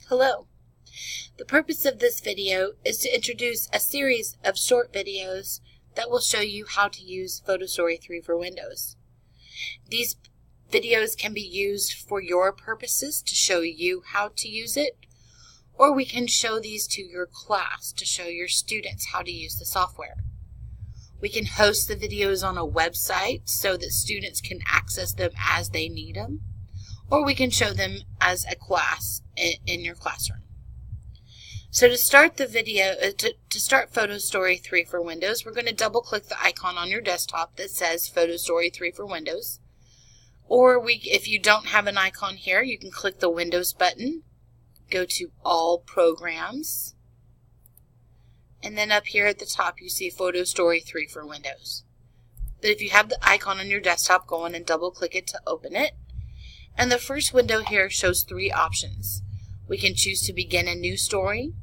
Hello. The purpose of this video is to introduce a series of short videos that will show you how to use PhotoStory 3 for Windows. These videos can be used for your purposes to show you how to use it, or we can show these to your class to show your students how to use the software. We can host the videos on a website so that students can access them as they need them, or we can show them as a class in your classroom. So to start the video, to start PhotoStory 3 for Windows, we're going to double click the icon on your desktop that says PhotoStory 3 for Windows. Or if you don't have an icon here, you can click the Windows button, go to All Programs, and then up here at the top you see PhotoStory 3 for Windows. But if you have the icon on your desktop, go on and double click it to open it. And the first window here shows three options. We can choose to begin a new story,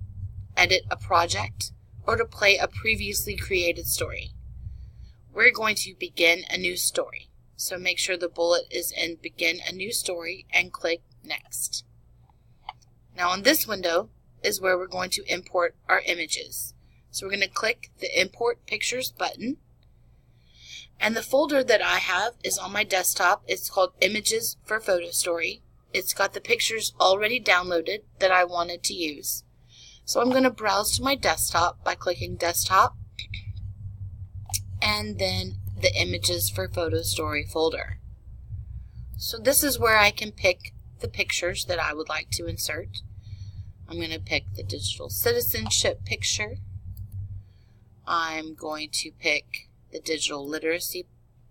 edit a project, or to play a previously created story. We're going to begin a new story. So make sure the bullet is in begin a new story and click next. Now in this window is where we're going to import our images. So we're going to click the Import Pictures button. And the folder that I have is on my desktop. It's called Images for PhotoStory. It's got the pictures already downloaded that I wanted to use. So I'm going to browse to my desktop by clicking Desktop and then the Images for PhotoStory folder. So this is where I can pick the pictures that I would like to insert. I'm going to pick the digital citizenship picture. I'm going to pick the digital literacy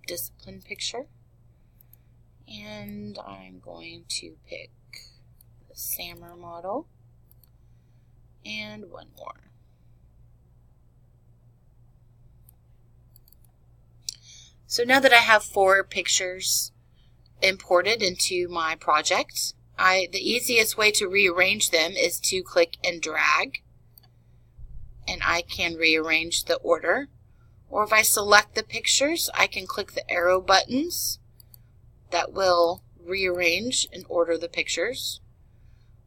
discipline picture. And I'm going to pick the SAMR model and one more. So now that I have 4 pictures imported into my project, the easiest way to rearrange them is to click and drag, and I can rearrange the order. Or if I select the pictures, I can click the arrow buttons that will rearrange and order the pictures.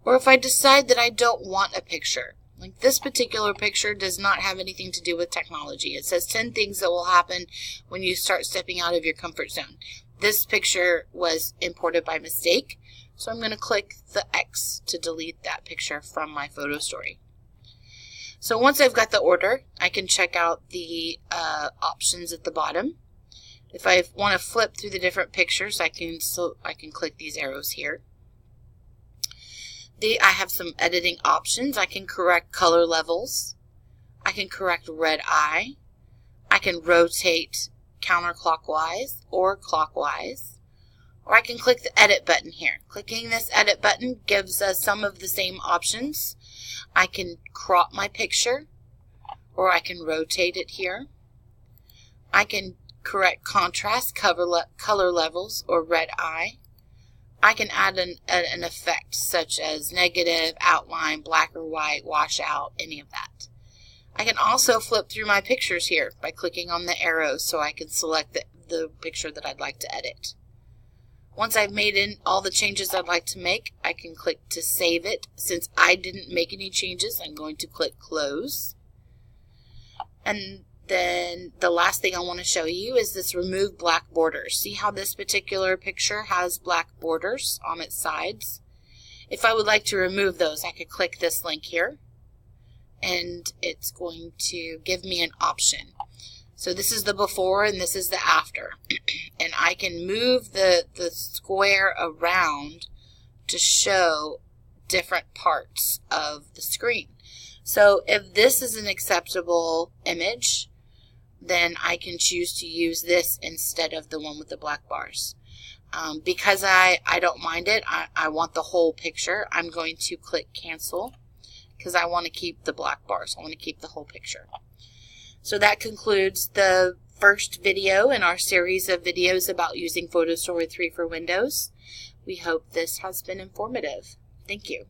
Or if I decide that I don't want a picture, like this particular picture does not have anything to do with technology. It says 10 things that will happen when you start stepping out of your comfort zone. This picture was imported by mistake, so I'm going to click the X to delete that picture from my PhotoStory. So once I've got the order, I can check out the options at the bottom. If I want to flip through the different pictures, I can click these arrows here. I have some editing options. I can correct color levels. I can correct red eye. I can rotate counterclockwise or clockwise. Or I can click the edit button here. Clicking this edit button gives us some of the same options. I can crop my picture, or I can rotate it here. I can correct contrast, color levels, or red eye. I can add an effect such as negative, outline, black or white, washout, any of that. I can also flip through my pictures here by clicking on the arrows so I can select the picture that I'd like to edit. Once I've made in all the changes I'd like to make, I can click to save it. Since I didn't make any changes, I'm going to click Close. And then the last thing I want to show you is this Remove Black Borders. See how this particular picture has black borders on its sides? If I would like to remove those, I could click this link here, and it's going to give me an option. So this is the before and this is the after. And I can move the square around to show different parts of the screen. So if this is an acceptable image, then I can choose to use this instead of the one with the black bars. Because I don't mind it, I want the whole picture, I'm going to click Cancel because I want to keep the black bars. I want to keep the whole picture. So that concludes the first video in our series of videos about using PhotoStory 3 for Windows. We hope this has been informative. Thank you.